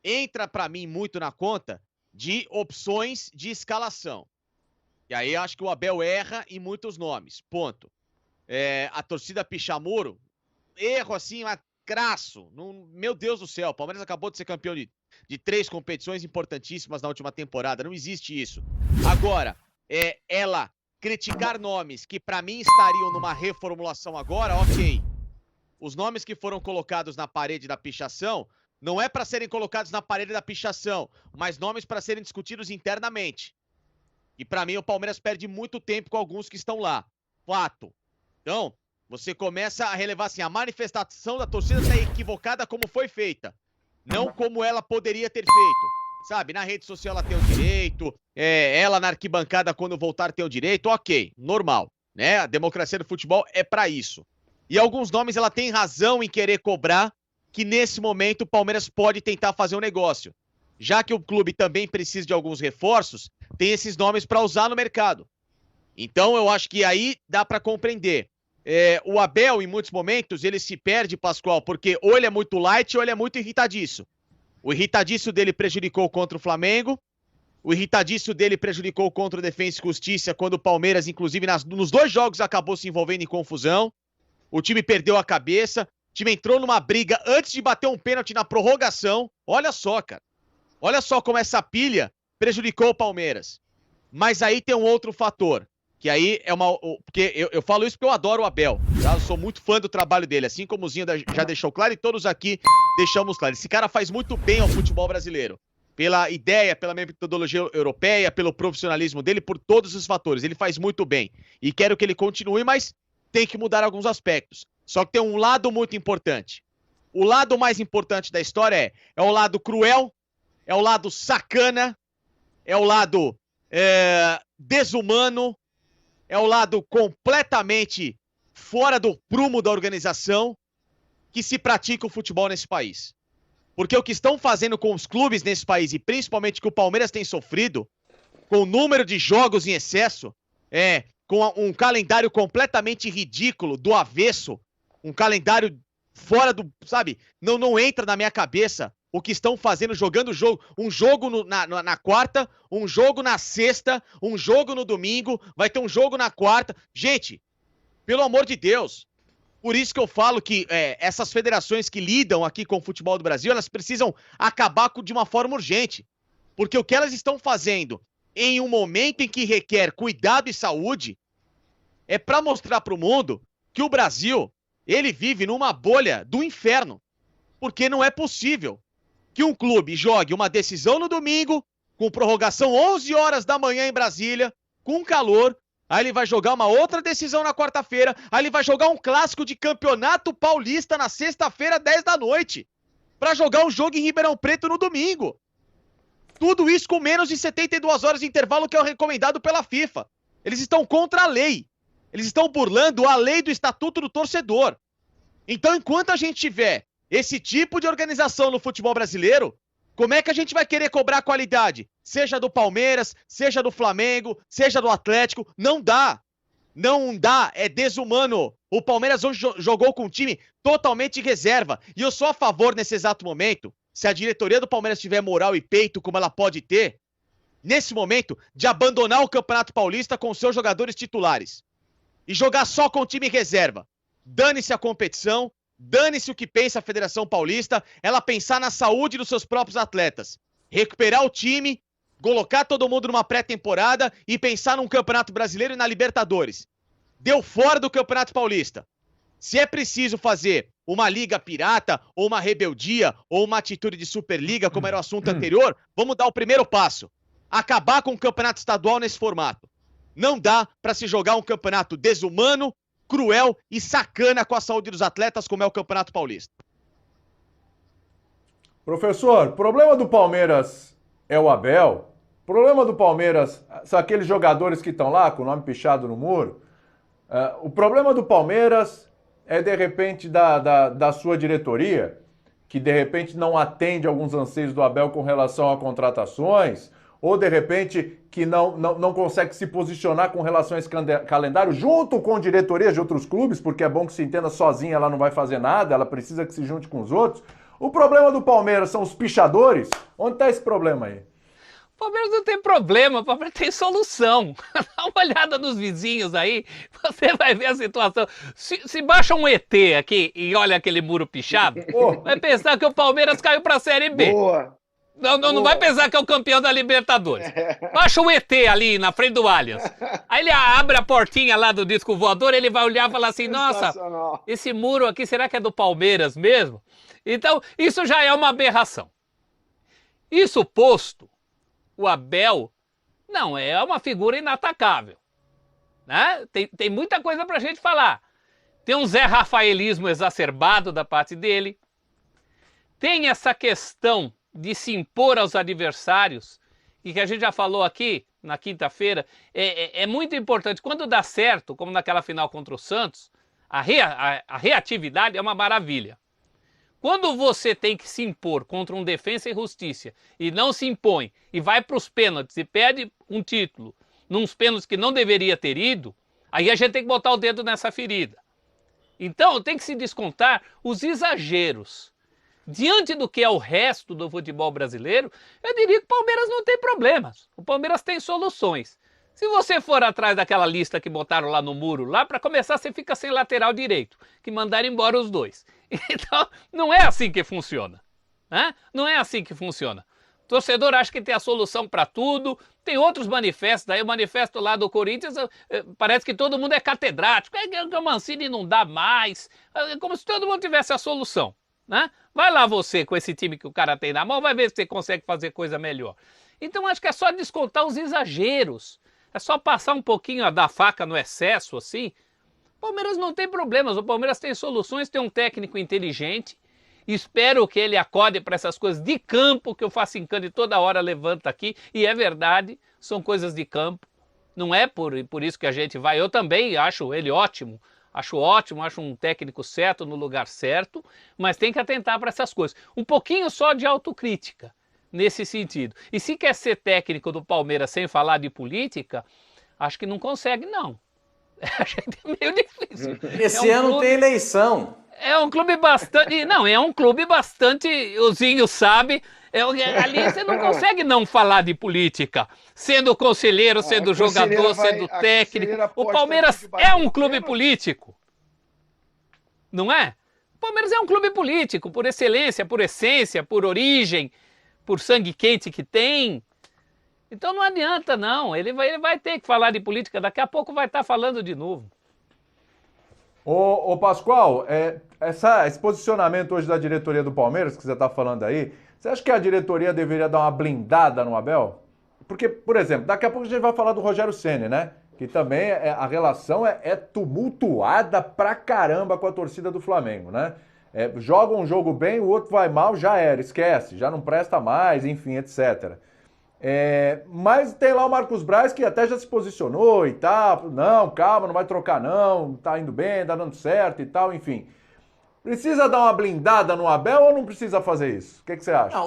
entra para mim muito na conta de opções de escalação. E aí acho que o Abel erra em muitos nomes, ponto. A torcida Pichamuro, erro assim, crasso. Meu Deus do céu, o Palmeiras acabou de ser campeão de 3 competições importantíssimas na última temporada, não existe isso. Agora, ela criticar nomes que para mim estariam numa reformulação agora, ok. Os nomes que foram colocados na parede da pichação não é para serem colocados na parede da pichação, mas nomes para serem discutidos internamente. E para mim o Palmeiras perde muito tempo com alguns que estão lá. Fato. Então, você começa a relevar assim, a manifestação da torcida está equivocada como foi feita, não como ela poderia ter feito. Sabe, na rede social ela tem o direito, ela na arquibancada quando voltar tem o direito, ok, normal, né? A democracia do futebol é para isso. E alguns nomes ela tem razão em querer cobrar que nesse momento o Palmeiras pode tentar fazer um negócio. Já que o clube também precisa de alguns reforços, tem esses nomes para usar no mercado. Então eu acho que aí dá para compreender. O Abel, em muitos momentos, ele se perde, Pascoal, porque ou ele é muito light ou ele é muito irritadiço. O irritadiço dele prejudicou contra o Flamengo, o irritadiço dele prejudicou contra o Defensa e Justiça, quando o Palmeiras, inclusive, nos 2 jogos acabou se envolvendo em confusão. O time perdeu a cabeça, o time entrou numa briga antes de bater um pênalti na prorrogação. Olha só, cara. Olha só como essa pilha prejudicou o Palmeiras. Mas aí tem um outro fator, que aí é uma... Porque eu falo isso porque eu adoro o Abel, tá? Eu sou muito fã do trabalho dele, assim como o Zinho já deixou claro e todos aqui deixamos claro. Esse cara faz muito bem ao futebol brasileiro. Pela ideia, pela metodologia europeia, pelo profissionalismo dele, por todos os fatores. Ele faz muito bem. E quero que ele continue, mas tem que mudar alguns aspectos. Só que tem um lado muito importante. O lado mais importante da história é o lado cruel, é o lado sacana, é o lado desumano, é o lado completamente fora do prumo da organização que se pratica o futebol nesse país. Porque o que estão fazendo com os clubes nesse país, e principalmente que o Palmeiras tem sofrido, com o número de jogos em excesso, com um calendário completamente ridículo, do avesso, um calendário fora do, sabe, não entra na minha cabeça o que estão fazendo, jogando um jogo na quarta, um jogo na sexta, um jogo no domingo, vai ter um jogo na quarta. Gente, pelo amor de Deus, por isso que eu falo que essas federações que lidam aqui com o futebol do Brasil, elas precisam acabar de uma forma urgente. Porque o que elas estão fazendo em um momento em que requer cuidado e saúde é para mostrar para o mundo que o Brasil, ele vive numa bolha do inferno. Porque não é possível que um clube jogue uma decisão no domingo, com prorrogação 11 horas da manhã em Brasília, com calor, aí ele vai jogar uma outra decisão na quarta-feira, aí ele vai jogar um clássico de campeonato paulista na sexta-feira, 10 da noite, para jogar um jogo em Ribeirão Preto no domingo. Tudo isso com menos de 72 horas de intervalo, que é o recomendado pela FIFA. Eles estão contra a lei. Eles estão burlando a lei do Estatuto do Torcedor. Então, enquanto a gente tiver esse tipo de organização no futebol brasileiro, como é que a gente vai querer cobrar qualidade? Seja do Palmeiras, seja do Flamengo, seja do Atlético, não dá. Não dá, é desumano. O Palmeiras hoje jogou com um time totalmente reserva. E eu sou a favor, nesse exato momento, se a diretoria do Palmeiras tiver moral e peito, como ela pode ter, nesse momento, de abandonar o Campeonato Paulista com seus jogadores titulares. E jogar só com o time reserva. Dane-se a competição, dane-se o que pensa a Federação Paulista, ela pensar na saúde dos seus próprios atletas. Recuperar o time, colocar todo mundo numa pré-temporada e pensar num Campeonato Brasileiro e na Libertadores. Deu fora do Campeonato Paulista. Se é preciso fazer uma liga pirata, ou uma rebeldia, ou uma atitude de Superliga, como era o assunto anterior, vamos dar o primeiro passo. Acabar com o Campeonato Estadual nesse formato. Não dá para se jogar um campeonato desumano, cruel e sacana com a saúde dos atletas, como é o Campeonato Paulista. Professor, o problema do Palmeiras é o Abel? O problema do Palmeiras são aqueles jogadores que estão lá com o nome pichado no muro? O problema do Palmeiras é, de repente, da sua diretoria, que, de repente, não atende alguns anseios do Abel com relação a contratações, ou, de repente, que não consegue se posicionar com relação a esse calendário, junto com diretorias de outros clubes, porque é bom que se entenda, sozinha ela não vai fazer nada, ela precisa que se junte com os outros. O problema do Palmeiras são os pichadores? Onde está esse problema aí? O Palmeiras não tem problema, o Palmeiras tem solução. Dá uma olhada nos vizinhos aí, você vai ver a situação. Se baixa um ET aqui e olha aquele muro pichado, vai pensar que o Palmeiras caiu pra Série B. Boa. Não vai pensar que é o campeão da Libertadores. Baixa o ET ali na frente do Allianz. Aí ele abre a portinha lá do disco voador, ele vai olhar e falar assim, nossa, esse muro aqui, será que é do Palmeiras mesmo? Então, isso já é uma aberração. Isso posto, o Abel não é uma figura inatacável. Né? Tem muita coisa pra gente falar. Tem um Zé Rafaelismo exacerbado da parte dele. Tem essa questão de se impor aos adversários, e que a gente já falou aqui na quinta-feira, é muito importante. Quando dá certo, como naquela final contra o Santos, a reatividade é uma maravilha. Quando você tem que se impor contra um Defensa e Justiça e não se impõe e vai para os pênaltis e perde um título nos pênaltis que não deveria ter ido, aí a gente tem que botar o dedo nessa ferida. Então tem que se descontar os exageros. Diante do que é o resto do futebol brasileiro, eu diria que o Palmeiras não tem problemas. O Palmeiras tem soluções. Se você for atrás daquela lista que botaram lá no muro, lá para começar você fica sem lateral direito, que mandaram embora os dois. Então, não é assim que funciona. Né? Não é assim que funciona. O torcedor acha que tem a solução para tudo. Tem outros manifestos, aí o manifesto lá do Corinthians, parece que todo mundo é catedrático. O Mancini não dá mais. É como se todo mundo tivesse a solução. Né? Vai lá você com esse time que o cara tem na mão, vai ver se você consegue fazer coisa melhor. Então acho que é só descontar os exageros. É só passar um pouquinho da faca no excesso, assim. O Palmeiras não tem problemas, o Palmeiras tem soluções, tem um técnico inteligente. Espero que ele acorde para essas coisas de campo, que eu faço em campo e toda hora levanta aqui. E é verdade, são coisas de campo. Não é por isso que a gente vai. Eu também acho ele ótimo. Acho ótimo, acho um técnico certo no lugar certo, mas tem que atentar para essas coisas. Um pouquinho só de autocrítica nesse sentido. E se quer ser técnico do Palmeiras sem falar de política, acho que não consegue, não. É meio difícil. Esse ano tem eleição. É um clube bastante... Não, é um clube bastante... O Zinho sabe... Ali você não consegue não falar de política, sendo conselheiro, sendo jogador, sendo técnico. O Palmeiras é um clube político, não é? O Palmeiras é um clube político, por excelência, por essência, por origem, por sangue quente que tem. Então não adianta não, ele vai ter que falar de política, daqui a pouco vai estar falando de novo. Ô Pascoal, esse posicionamento hoje da diretoria do Palmeiras, que você está falando aí, você acha que a diretoria deveria dar uma blindada no Abel? Porque, por exemplo, daqui a pouco a gente vai falar do Rogério Ceni, né? Que também a relação é tumultuada pra caramba com a torcida do Flamengo, né? Joga um jogo bem, o outro vai mal, já era, esquece, já não presta mais, enfim, etc. Mas tem lá o Marcos Braz que até já se posicionou e tal, não, calma, não vai trocar não, tá indo bem, tá dando certo e tal, enfim. Precisa dar uma blindada no Abel ou não precisa fazer isso? O que você acha?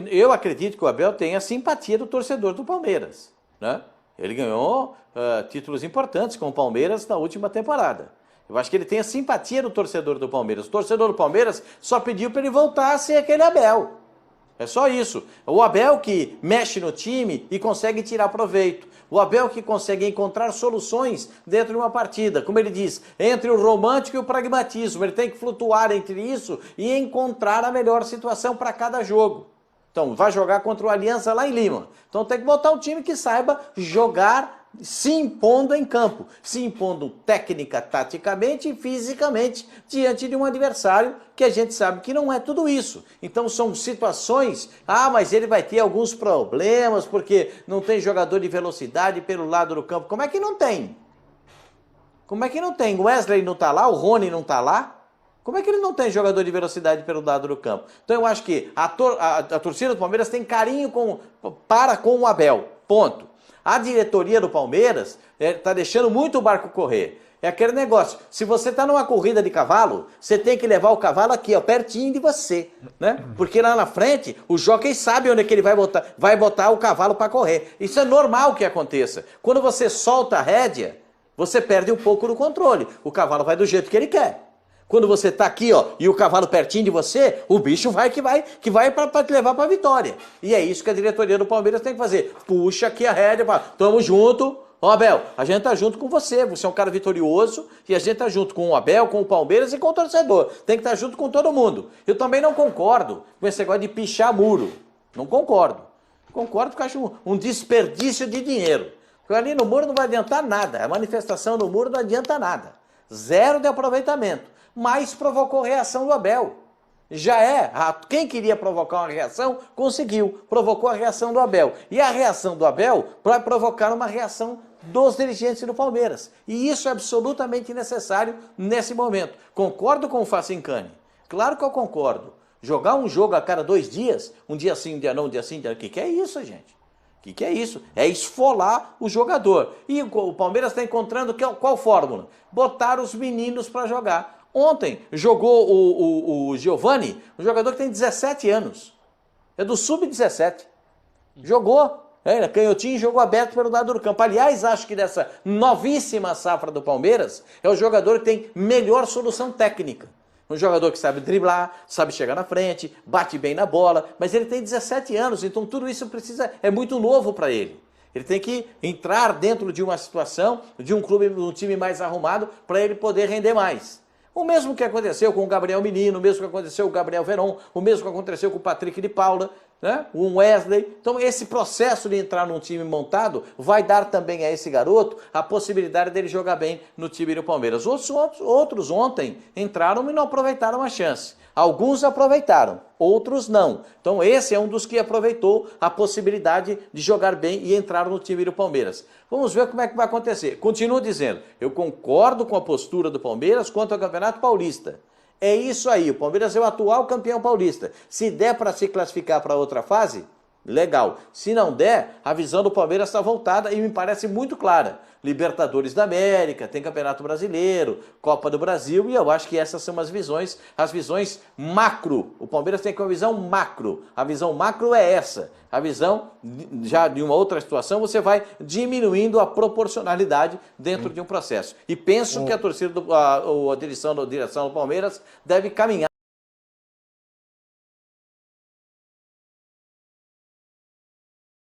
Eu acredito que o Abel tem a simpatia do torcedor do Palmeiras. Né? Ele ganhou títulos importantes com o Palmeiras na última temporada. Eu acho que ele tem a simpatia do torcedor do Palmeiras. O torcedor do Palmeiras só pediu para ele voltar a ser aquele Abel. É só isso. O Abel que mexe no time e consegue tirar proveito. O Abel que consegue encontrar soluções dentro de uma partida. Como ele diz, entre o romântico e o pragmatismo. Ele tem que flutuar entre isso e encontrar a melhor situação para cada jogo. Então, vai jogar contra o Aliança lá em Lima. Então tem que botar um time que saiba jogar se impondo em campo, se impondo técnica, taticamente e fisicamente diante de um adversário que a gente sabe que não é tudo isso. Então são situações, mas ele vai ter alguns problemas porque não tem jogador de velocidade pelo lado do campo. Como é que não tem? Como é que não tem? O Wesley não está lá, o Rony não está lá? Como é que ele não tem jogador de velocidade pelo lado do campo? Então eu acho que a torcida do Palmeiras tem carinho com o Abel, ponto. A diretoria do Palmeiras está deixando muito o barco correr. É aquele negócio, se você está numa corrida de cavalo, você tem que levar o cavalo aqui, ó, pertinho de você, né? Porque lá na frente, o jockey sabe onde é que ele vai botar o cavalo para correr. Isso é normal que aconteça. Quando você solta a rédea, você perde um pouco do controle. O cavalo vai do jeito que ele quer. Quando você está aqui, ó, e o cavalo pertinho de você, o bicho vai que vai para te levar para a vitória. E é isso que a diretoria do Palmeiras tem que fazer. Puxa aqui a rédea, fala, tamo junto. Ó, Abel, a gente tá junto com você. Você é um cara vitorioso e a gente tá junto com o Abel, com o Palmeiras e com o torcedor. Tem que estar junto com todo mundo. Eu também não concordo com esse negócio de pichar muro. Não concordo. Concordo porque eu acho um desperdício de dinheiro. Porque ali no muro não vai adiantar nada. A manifestação no muro não adianta nada. Zero de aproveitamento. Mas provocou reação do Abel. Já é. Quem queria provocar uma reação, conseguiu. Provocou a reação do Abel. E a reação do Abel vai provocar uma reação dos dirigentes do Palmeiras. E isso é absolutamente necessário nesse momento. Concordo com o Facincani. Claro que eu concordo. Jogar um jogo a cada 2 dias, um dia sim, um dia não, um dia sim, um dia não. O que é isso, gente? O que é isso? É esfolar o jogador. E o Palmeiras está encontrando qual fórmula? Botar os meninos para jogar. Ontem jogou o Giovani, um jogador que tem 17 anos. É do Sub-17. Jogou. Canhotinho, jogou aberto pelo lado do campo. Aliás, acho que dessa novíssima safra do Palmeiras, é o jogador que tem melhor solução técnica. Um jogador que sabe driblar, sabe chegar na frente, bate bem na bola, mas ele tem 17 anos, então tudo isso é muito novo para ele. Ele tem que entrar dentro de uma situação, de um clube, um time mais arrumado, para ele poder render mais. O mesmo que aconteceu com o Gabriel Menino, o mesmo que aconteceu com o Gabriel Veron, o mesmo que aconteceu com o Patrick de Paula, né? O Wesley. Então esse processo de entrar num time montado vai dar também a esse garoto a possibilidade dele jogar bem no time do Palmeiras. Outros ontem entraram e não aproveitaram a chance. Alguns aproveitaram, outros não. Então esse é um dos que aproveitou a possibilidade de jogar bem e entrar no time do Palmeiras. Vamos ver como é que vai acontecer. Continuo dizendo, eu concordo com a postura do Palmeiras quanto ao Campeonato Paulista. É isso aí, o Palmeiras é o atual campeão paulista. Se der para se classificar para outra fase, legal. Se não der, a visão do Palmeiras está voltada e me parece muito clara. Libertadores da América, tem Campeonato Brasileiro, Copa do Brasil, e eu acho que essas são as visões macro. O Palmeiras tem que ter uma visão macro. A visão macro é essa. A visão, já de uma outra situação, você vai diminuindo a proporcionalidade dentro de um processo. E penso que a torcida, a direção do Palmeiras deve caminhar